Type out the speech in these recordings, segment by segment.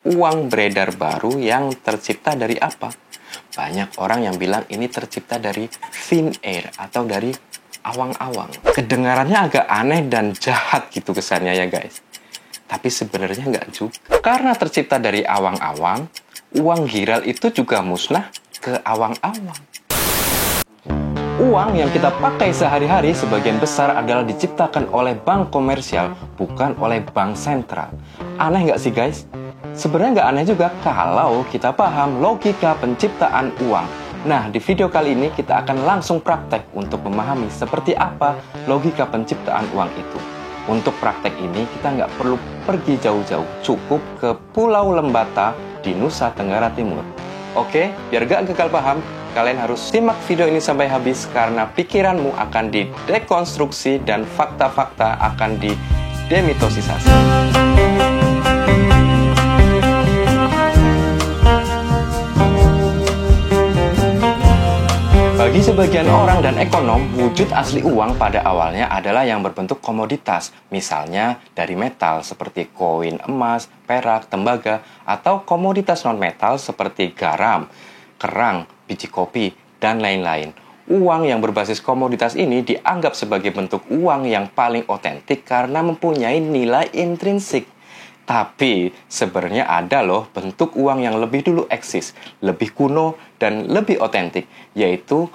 uang beredar baru yang tercipta dari apa? Banyak orang yang bilang ini tercipta dari thin air atau dari awang-awang. Kedengarannya agak aneh dan jahat gitu kesannya ya guys. Tapi sebenarnya nggak juga. Karena tercipta dari awang-awang, uang giral itu juga musnah ke awang-awang. Uang yang kita pakai sehari-hari sebagian besar adalah diciptakan oleh bank komersial, bukan oleh bank sentral. Aneh nggak sih guys? Sebenarnya nggak aneh juga kalau kita paham logika penciptaan uang. Nah, di video kali ini kita akan langsung praktek untuk memahami seperti apa logika penciptaan uang itu. Untuk praktek ini kita nggak perlu pergi jauh-jauh, cukup ke Pulau Lembata di Nusa Tenggara Timur. Oke, biar gak gagal paham, kalian harus simak video ini sampai habis karena pikiranmu akan didekonstruksi dan fakta-fakta akan didemitosisasi. Bagi sebagian orang dan ekonom, wujud asli uang pada awalnya adalah yang berbentuk komoditas, misalnya dari metal seperti koin emas, perak, tembaga, atau komoditas non-metal seperti garam, kerang, biji kopi, dan lain-lain. Uang yang berbasis komoditas ini dianggap sebagai bentuk uang yang paling otentik karena mempunyai nilai intrinsik. Tapi sebenarnya ada loh bentuk uang yang lebih dulu eksis, lebih kuno, dan lebih otentik, yaitu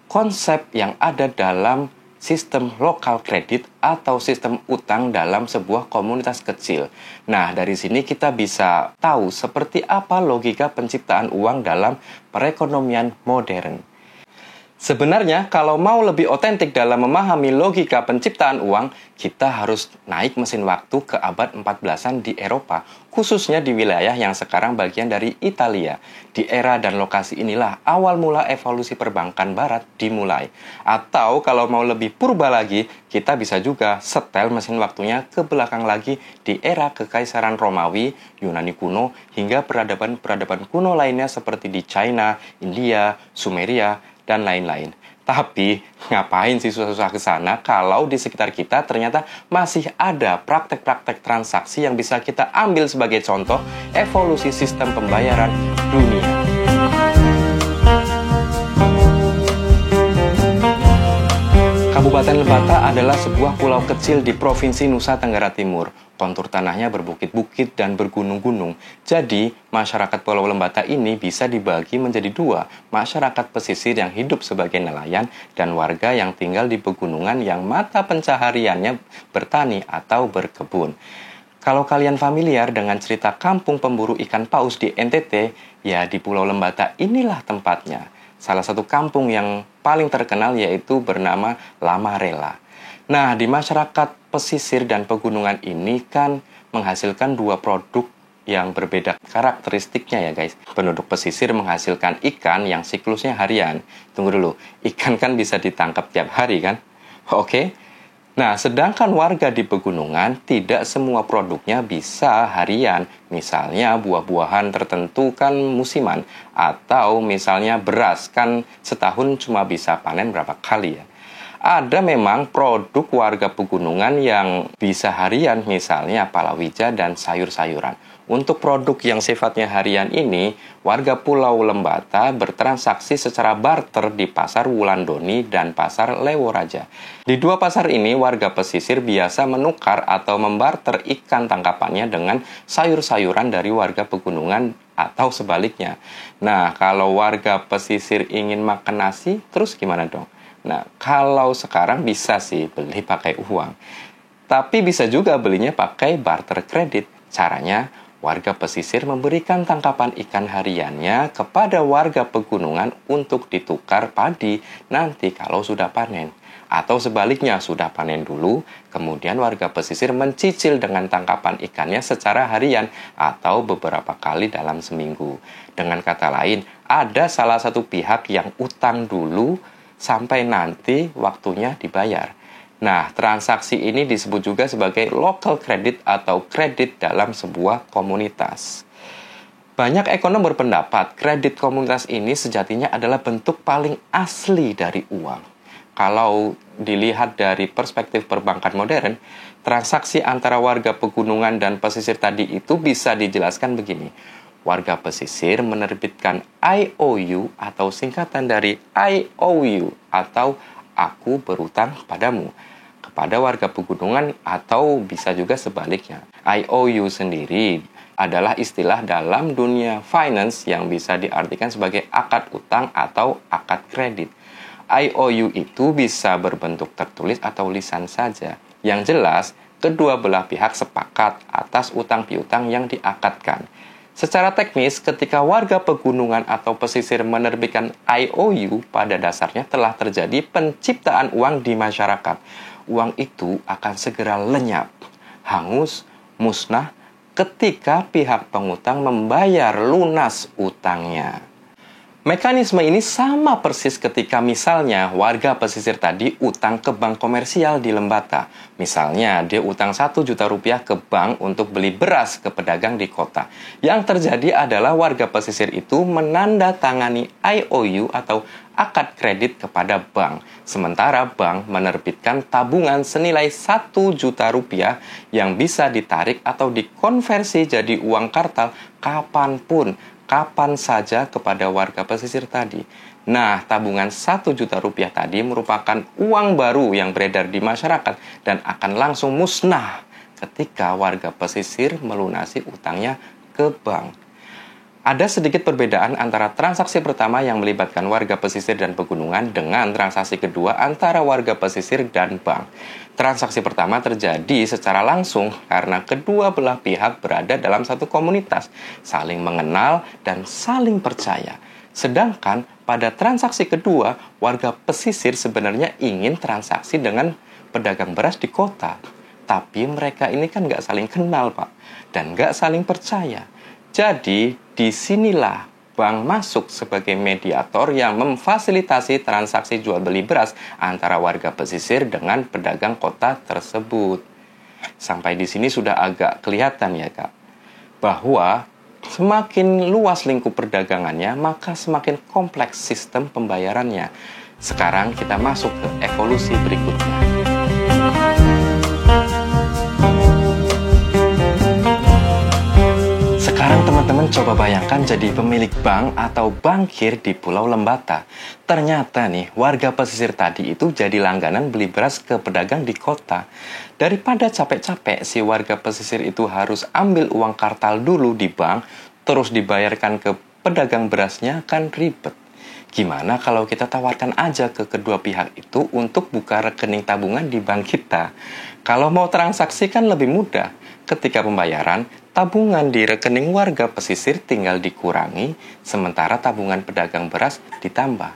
konsep yang ada dalam sistem lokal kredit atau sistem utang dalam sebuah komunitas kecil. Nah, dari sini kita bisa tahu seperti apa logika penciptaan uang dalam perekonomian modern. Sebenarnya, kalau mau lebih otentik dalam memahami logika penciptaan uang, kita harus naik mesin waktu ke abad 14-an di Eropa, khususnya di wilayah yang sekarang bagian dari Italia. Di era dan lokasi inilah awal mula evolusi perbankan barat dimulai. Atau kalau mau lebih purba lagi, kita bisa juga setel mesin waktunya ke belakang lagi di era Kekaisaran Romawi, Yunani kuno, hingga peradaban-peradaban kuno lainnya seperti di China, India, Sumeria, dan lain-lain. Tapi, ngapain sih susah-susah ke sana kalau di sekitar kita ternyata masih ada praktek-praktek transaksi yang bisa kita ambil sebagai contoh evolusi sistem pembayaran dunia. Kabupaten Lembata adalah sebuah pulau kecil di Provinsi Nusa Tenggara Timur. Kontur tanahnya berbukit-bukit dan bergunung-gunung. Jadi, masyarakat Pulau Lembata ini bisa dibagi menjadi dua. Masyarakat pesisir yang hidup sebagai nelayan dan warga yang tinggal di pegunungan yang mata pencahariannya bertani atau berkebun. Kalau kalian familiar dengan cerita kampung pemburu ikan paus di NTT, ya di Pulau Lembata inilah tempatnya. Salah satu kampung yang paling terkenal yaitu bernama Lamarela. Nah, di masyarakat pesisir dan pegunungan ini kan menghasilkan dua produk yang berbeda karakteristiknya ya guys. Penduduk pesisir menghasilkan ikan yang siklusnya harian. Tunggu dulu, ikan kan bisa ditangkap tiap hari kan? Oke. Nah, sedangkan warga di pegunungan tidak semua produknya bisa harian. Misalnya buah-buahan tertentu kan musiman. Atau misalnya beras kan setahun cuma bisa panen berapa kali ya. Ada memang produk warga pegunungan yang bisa harian, misalnya palawija dan sayur-sayuran. Untuk produk yang sifatnya harian ini, warga Pulau Lembata bertransaksi secara barter di Pasar Wulandoni dan Pasar Leworaja. Di dua pasar ini, warga pesisir biasa menukar atau membarter ikan tangkapannya dengan sayur-sayuran dari warga pegunungan atau sebaliknya. Nah, kalau warga pesisir ingin makan nasi, terus gimana dong? Nah, kalau sekarang bisa sih beli pakai uang. Tapi bisa juga belinya pakai barter kredit. Caranya, warga pesisir memberikan tangkapan ikan hariannya kepada warga pegunungan untuk ditukar padi nanti kalau sudah panen. Atau sebaliknya, sudah panen dulu, kemudian warga pesisir mencicil dengan tangkapan ikannya secara harian atau beberapa kali dalam seminggu. Dengan kata lain, ada salah satu pihak yang utang dulu sampai nanti waktunya dibayar. Nah, transaksi ini disebut juga sebagai local credit atau kredit dalam sebuah komunitas. Banyak ekonom berpendapat kredit komunitas ini sejatinya adalah bentuk paling asli dari uang. kalau dilihat dari perspektif perbankan modern, transaksi antara warga pegunungan dan pesisir tadi itu bisa dijelaskan begini. Warga pesisir menerbitkan IOU atau singkatan dari I owe you atau aku berutang padamu kepada warga pegunungan, atau bisa juga sebaliknya. IOU sendiri adalah istilah dalam dunia finance yang bisa diartikan sebagai akad utang atau akad kredit. IOU itu bisa berbentuk tertulis atau lisan saja. Yang jelas, kedua belah pihak sepakat atas utang piutang yang diakadkan. Secara teknis, ketika warga pegunungan atau pesisir menerbitkan IOU, pada dasarnya telah terjadi penciptaan uang di masyarakat. Uang itu akan segera lenyap, hangus, musnah ketika pihak pengutang membayar lunas utangnya. Mekanisme ini sama persis ketika misalnya warga pesisir tadi utang ke bank komersial di Lembata. Misalnya dia utang 1 juta rupiah ke bank untuk beli beras ke pedagang di kota. Yang terjadi adalah warga pesisir itu menandatangani IOU atau akad kredit kepada bank. Sementara bank menerbitkan tabungan senilai 1 juta rupiah yang bisa ditarik atau dikonversi jadi uang kartal kapan saja kepada warga pesisir tadi. Nah, tabungan 1 juta rupiah tadi merupakan uang baru yang beredar di masyarakat dan akan langsung musnah ketika warga pesisir melunasi utangnya ke bank. Ada sedikit perbedaan antara transaksi pertama yang melibatkan warga pesisir dan pegunungan dengan transaksi kedua antara warga pesisir dan bank. Transaksi pertama terjadi secara langsung karena kedua belah pihak berada dalam satu komunitas, saling mengenal dan saling percaya. Sedangkan pada transaksi kedua, warga pesisir sebenarnya ingin transaksi dengan pedagang beras di kota. Tapi mereka ini kan nggak saling kenal, Pak, dan nggak saling percaya. Jadi, disinilah bank masuk sebagai mediator yang memfasilitasi transaksi jual beli beras antara warga pesisir dengan pedagang kota tersebut. Sampai di sini sudah agak kelihatan ya, Kak, bahwa semakin luas lingkup perdagangannya, maka semakin kompleks sistem pembayarannya. Sekarang kita masuk ke evolusi berikutnya. Sekarang teman-teman coba bayangkan jadi pemilik bank atau bankir di Pulau Lembata. Ternyata nih, warga pesisir tadi itu jadi langganan beli beras ke pedagang di kota. Daripada capek-capek si warga pesisir itu harus ambil uang kartal dulu di bank, terus dibayarkan ke pedagang berasnya, kan ribet. Gimana kalau kita tawarkan aja ke kedua pihak itu untuk buka rekening tabungan di bank kita? Kalau mau transaksi kan lebih mudah. Ketika pembayaran, tabungan di rekening warga pesisir tinggal dikurangi, sementara tabungan pedagang beras ditambah.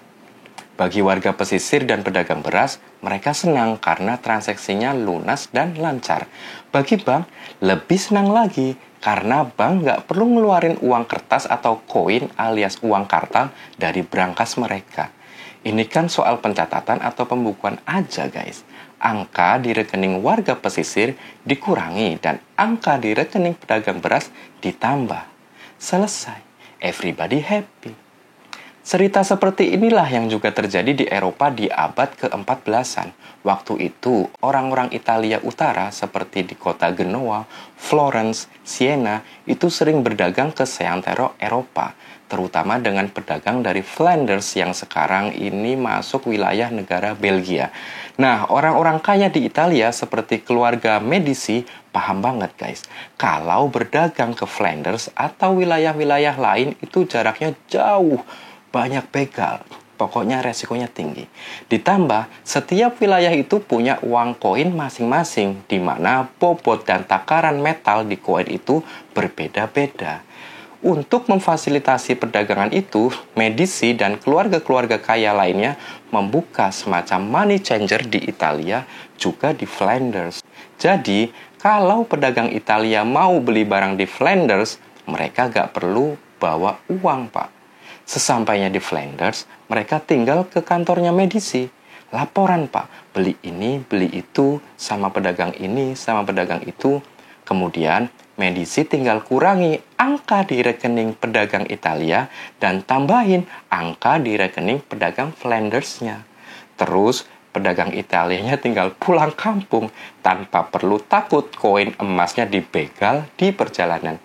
Bagi warga pesisir dan pedagang beras, mereka senang karena transaksinya lunas dan lancar. Bagi bank, lebih senang lagi karena bank nggak perlu ngeluarin uang kertas atau koin alias uang kartal dari brankas mereka. Ini kan soal pencatatan atau pembukuan aja, guys. Angka di rekening warga pesisir dikurangi dan angka di rekening pedagang beras ditambah. Selesai. Everybody happy. Cerita seperti inilah yang juga terjadi di Eropa di abad ke-14-an. Waktu itu, orang-orang Italia Utara seperti di kota Genoa, Florence, Siena itu sering berdagang ke seantero Eropa, terutama dengan pedagang dari Flanders yang sekarang ini masuk wilayah negara Belgia. Nah, orang-orang kaya di Italia seperti keluarga Medici paham banget, guys. Kalau berdagang ke Flanders atau wilayah-wilayah lain itu jaraknya jauh, banyak begal. Pokoknya resikonya tinggi. Ditambah, setiap wilayah itu punya uang koin masing-masing, di mana bobot dan takaran metal di koin itu berbeda-beda. Untuk memfasilitasi perdagangan itu, Medici dan keluarga-keluarga kaya lainnya membuka semacam money changer di Italia, juga di Flanders. Jadi, kalau pedagang Italia mau beli barang di Flanders, mereka nggak perlu bawa uang, Pak. Sesampainya di Flanders, mereka tinggal ke kantornya Medici. Laporan, Pak, beli ini, beli itu, sama pedagang ini, sama pedagang itu. Kemudian, Medici tinggal kurangi angka di rekening pedagang Italia dan tambahin angka di rekening pedagang Flandersnya. Terus, pedagang Italianya tinggal pulang kampung tanpa perlu takut koin emasnya dibegal di perjalanan.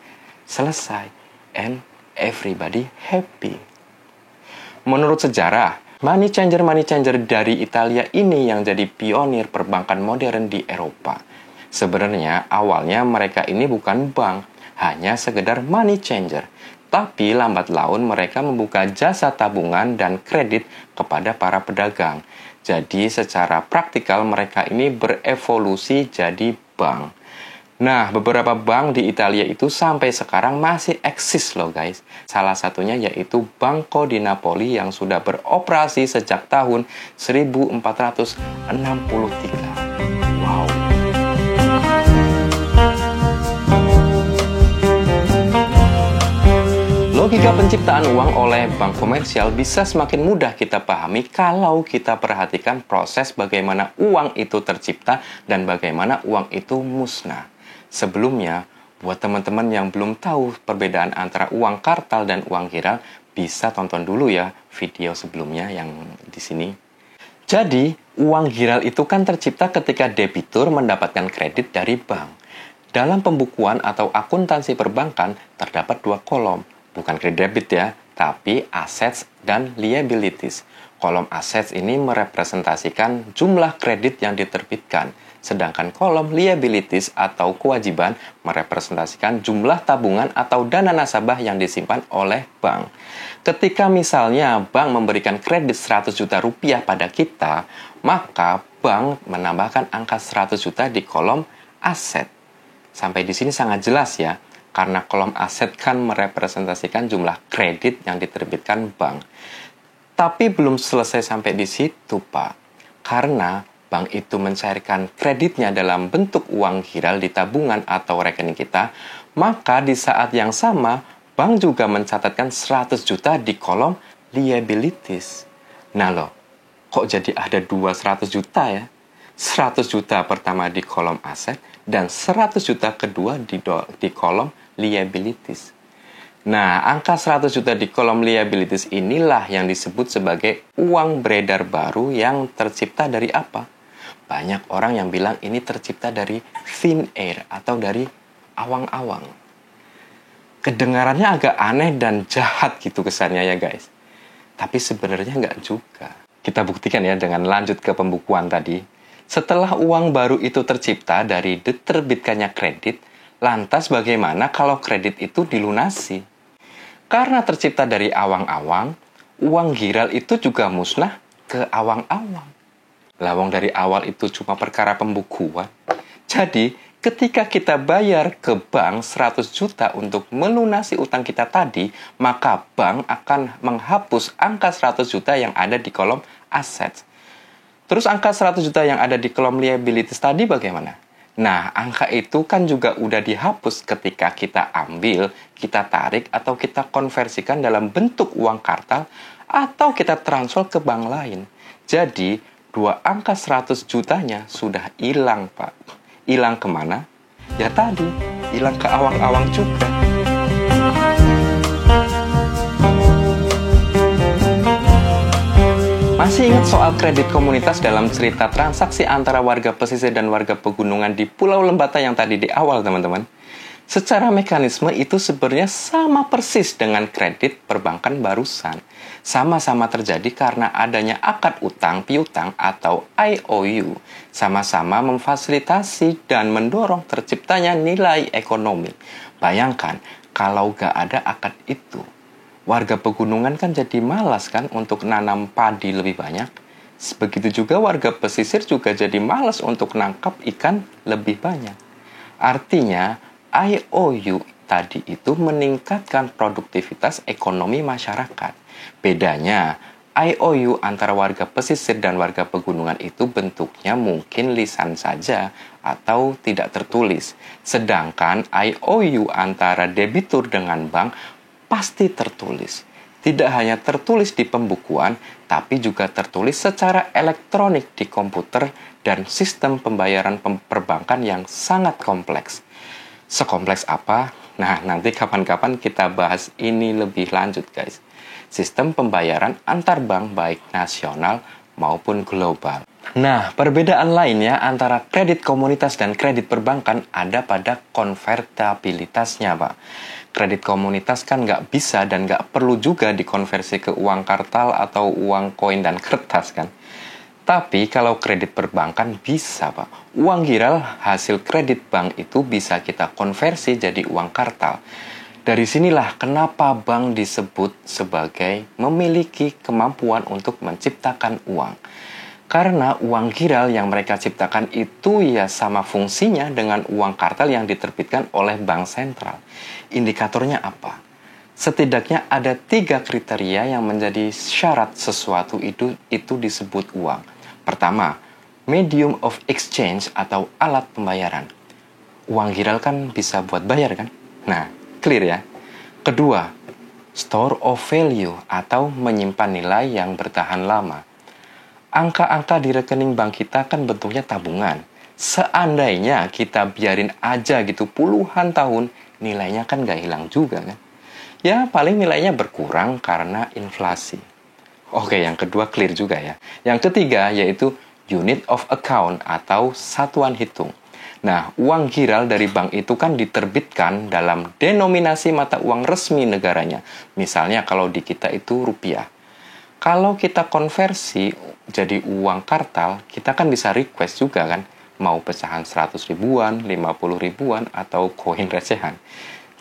Selesai, and everybody happy. Menurut sejarah, money changer dari Italia ini yang jadi pionir perbankan modern di Eropa. Sebenarnya awalnya mereka ini bukan bank, hanya sekedar money changer. Tapi lambat laun mereka membuka jasa tabungan dan kredit kepada para pedagang. Jadi secara praktikal mereka ini berevolusi jadi bank. Nah, beberapa bank di Italia itu sampai sekarang masih eksis loh guys. Salah satunya yaitu Banco di Napoli yang sudah beroperasi sejak tahun 1463. Wow. Logika penciptaan uang oleh bank komersial bisa semakin mudah kita pahami kalau kita perhatikan proses bagaimana uang itu tercipta dan bagaimana uang itu musnah. Sebelumnya, buat teman-teman yang belum tahu perbedaan antara uang kartal dan uang giral, bisa tonton dulu ya video sebelumnya yang di sini. Jadi, uang giral itu kan tercipta ketika debitur mendapatkan kredit dari bank. Dalam pembukuan atau akuntansi perbankan, terdapat dua kolom. Bukan kredit debit ya, tapi assets dan liabilities. Kolom assets ini merepresentasikan jumlah kredit yang diterbitkan, sedangkan kolom liabilities atau kewajiban merepresentasikan jumlah tabungan atau dana nasabah yang disimpan oleh bank. Ketika misalnya bank memberikan kredit 100 juta rupiah pada kita, maka bank menambahkan angka 100 juta di kolom aset. Sampai di sini sangat jelas ya. Karena kolom aset kan merepresentasikan jumlah kredit yang diterbitkan bank. Tapi belum selesai sampai di situ, Pak. Karena bank itu mencairkan kreditnya dalam bentuk uang giral di tabungan atau rekening kita, maka di saat yang sama, bank juga mencatatkan 100 juta di kolom liabilities. Nah loh, kok jadi ada 200 juta ya? 100 juta pertama di kolom aset dan 100 juta kedua di kolom liabilities. Nah, angka 100 juta di kolom liabilities inilah yang disebut sebagai uang beredar baru yang tercipta dari apa? Banyak orang yang bilang ini tercipta dari thin air atau dari awang-awang. Kedengarannya agak aneh dan jahat gitu kesannya ya guys. Tapi sebenarnya nggak juga. Kita buktikan ya dengan lanjut ke pembukuan tadi. Setelah uang baru itu tercipta dari diterbitkannya kredit, lantas bagaimana kalau kredit itu dilunasi? Karena tercipta dari awang-awang, uang giral itu juga musnah ke awang-awang. Lawang dari awal itu cuma perkara pembukuan. Jadi, ketika kita bayar ke bank 100 juta untuk melunasi utang kita tadi, maka bank akan menghapus angka 100 juta yang ada di kolom aset. Terus angka 100 juta yang ada di kolom liabilities tadi bagaimana? Nah, angka itu kan juga udah dihapus ketika kita ambil, kita tarik, atau kita konversikan dalam bentuk uang kartal, atau kita transfer ke bank lain. Jadi, dua angka 100 jutanya sudah hilang, Pak. Hilang kemana? Ya tadi, hilang ke awang-awang juga. Masih ingat soal kredit komunitas dalam cerita transaksi antara warga pesisir dan warga pegunungan di Pulau Lembata yang tadi di awal, teman-teman? Secara mekanisme itu sebenarnya sama persis dengan kredit perbankan barusan. Sama-sama terjadi karena adanya akad utang piutang atau IOU. Sama-sama memfasilitasi dan mendorong terciptanya nilai ekonomi. Bayangkan kalau gak ada akad itu. Warga pegunungan kan jadi malas kan untuk nanam padi lebih banyak. Begitu juga warga pesisir juga jadi malas untuk nangkap ikan lebih banyak. Artinya, IOU tadi itu meningkatkan produktivitas ekonomi masyarakat. Bedanya, IOU antara warga pesisir dan warga pegunungan itu bentuknya mungkin lisan saja atau tidak tertulis. Sedangkan IOU antara debitur dengan bank pasti tertulis. Tidak hanya tertulis di pembukuan, tapi juga tertulis secara elektronik di komputer dan sistem pembayaran perbankan yang sangat kompleks. Sekompleks apa? Nah, nanti kapan-kapan kita bahas ini lebih lanjut, guys. Sistem pembayaran antar bank baik nasional maupun global. Nah, perbedaan lainnya antara kredit komunitas dan kredit perbankan ada pada konvertibilitasnya, Pak. Kredit komunitas kan nggak bisa dan nggak perlu juga dikonversi ke uang kartal atau uang koin dan kertas kan. Tapi kalau kredit perbankan bisa, Pak. Uang giral hasil kredit bank itu bisa kita konversi jadi uang kartal. Dari sinilah kenapa bank disebut sebagai memiliki kemampuan untuk menciptakan uang. Karena uang giral yang mereka ciptakan itu ya sama fungsinya dengan uang kartal yang diterbitkan oleh bank sentral. Indikatornya apa? Setidaknya ada 3 kriteria yang menjadi syarat sesuatu itu disebut uang. Pertama, medium of exchange atau alat pembayaran. Uang giral kan bisa buat bayar kan? Nah, clear ya. Kedua, store of value atau menyimpan nilai yang bertahan lama. Angka-angka di rekening bank kita kan bentuknya tabungan. Seandainya kita biarin aja gitu puluhan tahun, nilainya kan nggak hilang juga kan. Ya paling nilainya berkurang karena inflasi. Oke, yang kedua clear juga ya. Yang ketiga yaitu unit of account atau satuan hitung. Nah, uang giral dari bank itu kan diterbitkan dalam denominasi mata uang resmi negaranya. Misalnya kalau di kita itu rupiah. Kalau kita konversi jadi uang kartal, kita kan bisa request juga kan, mau pecahan 100 ribuan, 50 ribuan, atau koin recehan.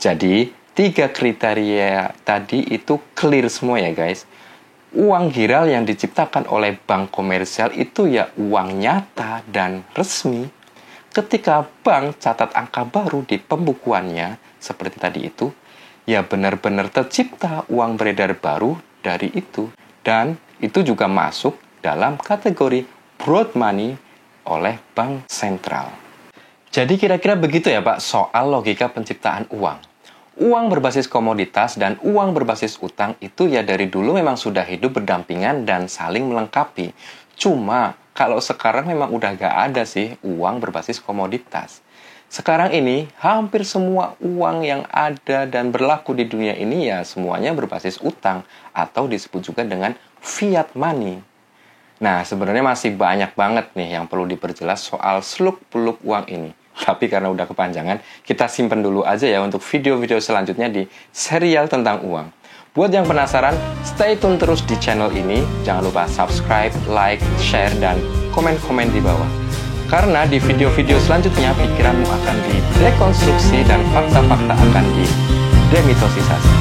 Jadi, 3 kriteria tadi itu clear semua ya guys. Uang giral yang diciptakan oleh bank komersial itu ya uang nyata dan resmi. Ketika bank catat angka baru di pembukuannya, seperti tadi itu, ya benar-benar tercipta uang beredar baru dari itu. Dan itu juga masuk dalam kategori broad money oleh bank sentral. Jadi kira-kira begitu ya Pak soal logika penciptaan uang. Uang berbasis komoditas dan uang berbasis utang itu ya dari dulu memang sudah hidup berdampingan dan saling melengkapi. Cuma kalau sekarang memang udah gak ada sih uang berbasis komoditas. Sekarang ini hampir semua uang yang ada dan berlaku di dunia ini ya semuanya berbasis utang atau disebut juga dengan fiat money. Nah sebenarnya masih banyak banget nih yang perlu diperjelas soal seluk-beluk uang ini. Tapi karena udah kepanjangan, kita simpen dulu aja ya untuk video-video selanjutnya di serial tentang uang. Buat yang penasaran, stay tune terus di channel ini. Jangan lupa subscribe, like, share, dan komen-komen di bawah. Karena di video-video selanjutnya pikiranmu akan didekonstruksi dan fakta-fakta akan didemitosisasi.